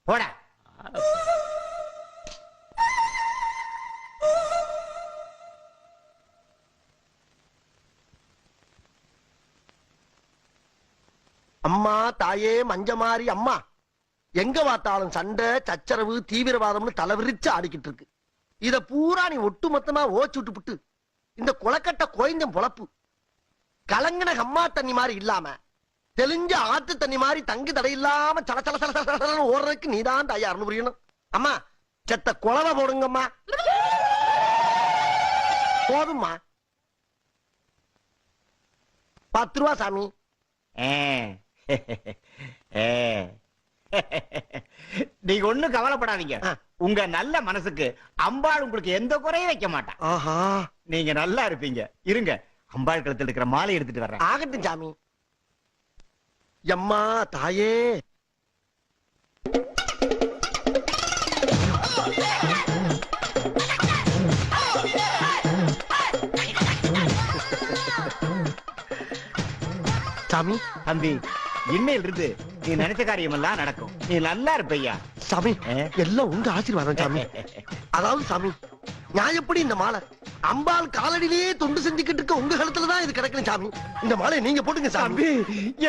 போட. அம்மா தாயே மஞ்சமாரி அம்மா, எங்க பார்த்தாலும் சண்டை சச்சரவு தீவிரவாதம்னு தலைவிரிச்சு ஆடிக்கிட்டு இருக்கு. இத பூரா நீ ஒட்டு மொத்தமா ஓச்சு விட்டு இந்த குளக்கட்ட கோயந்தம் பொழப்பு கலங்கின அம்மா தண்ணி மாதிரி இல்லாம தெளிஞ்ச ஆத்து தண்ணி மாதிரி தங்கு தடை இல்லாம சல சல சல சல ஓடுறதுக்கு நீதான் தயார்னு புரியணும். அம்மா செத்த குளவை போடுங்கம்மா. போதும்மா. 10 ரூபா சாமி. நீங்க ஒண்ணும் கவலைப்படாதீங்க. உங்க நல்ல மனசுக்கு அம்பாள் உங்களுக்கு எந்த குறையும் வைக்க மாட்டான். ஆஹா, நீங்க நல்லா இருப்பீங்க. இருங்க, அம்பாள் கழுத்துல இருக்கிற மாலை எடுத்துட்டு வர்றேன். ஆகட்டும் சாமி. எம்மா தாயே, சாமி. தம்பி, இன்னையில இருந்து நீ நினைச்ச காரியம் எல்லாம் நடக்கும். நீ நல்லா இருப்பையா. சாமி, எல்லாம் உங்க ஆசீர்வாதம் சாமி. அதாவது சாமி, நான் எப்படி இந்த மாலை அம்பாள் காலடியிலேயே தொண்டு செஞ்சுக்கிட்டு இருக்க உங்க கழுத்துலதான் இது கிடக்கணும் சாமி. இந்த மாலை நீங்க போட்டுங்க சாமி.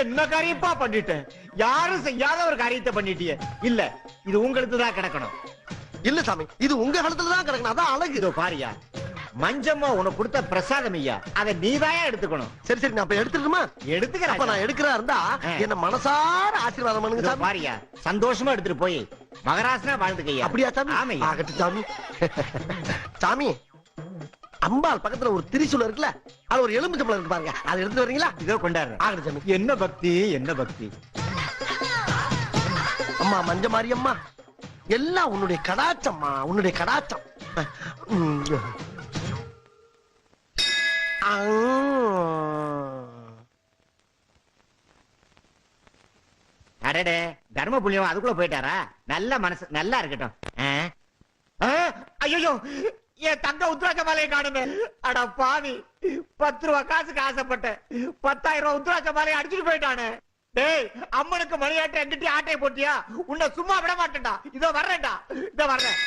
என்ன காரியப்பா பண்ணிட்டேன்? யாரும் செய்யாத ஒரு காரியத்தை பண்ணிட்டிய. இல்ல, இது உங்களுக்கு தான் கிடக்கணும். இல்ல சாமி, இது உங்க கழுத்துலதான் கிடக்கணும். அதான் அழகு. இதோ பாரியா, மஞ்சம்மா உனக்கு கொடுத்த பிரசாதம் ஐயா, அதை நீதாயா எடுத்துக்கணும். சரி சரி, நான் அப்ப எடுத்துக்கணுமா? எடுத்துக்கிறேன். அப்ப நான் எடுக்கிறா இருந்தா என்ன மனசார ஆசீர்வாதம் பண்ணுங்க சாமி. பாரியா, சந்தோஷமா எடுத்துட்டு போய் மகராசனா வாழ்ந்துக்கையா. அப்படியா சாமி? ஆமை. ஆகட்டும் சாமி. சாமி, அம்பாள் பக்கத்துல ஒரு திரிசூலம் இருக்குல்ல, அது ஒரு எலும்புச்சம்பளம் இருக்கு பாருங்க, அதை எடுத்து வரீங்களா? இதோ கொண்டாடுறேன். ஆகட்டும் சாமி. என்ன பக்தி, என்ன பக்தி. அம்மா மஞ்சமாரி அம்மா, எல்லாம் உன்னுடைய கடாச்சம்மா, உன்னுடைய கடாச்சம். அடடே, தர்ம புண்ணியம் அதுக்குள்ள போயிட்டாரா? நல்ல மனசு, நல்லா இருக்கட்டும். ஐயோ, என் தங்க உத்ராட்ச மாலையை காணுமே. அட பாவி, 10 ரூபா காசுக்கு ஆசைப்பட்டேன், 10,000 ரூபாய் உத்ராட்ச மாலையை அடிச்சுட்டு போயிட்டானே. டேய், அம்மனுக்கு மணியாட்ட எங்கிட்ட ஆட்டையை போட்டியா? உன்னை சும்மா விட மாட்டேன்டா. இதோ வர்றேன்டா, இதோ வர்றேன்.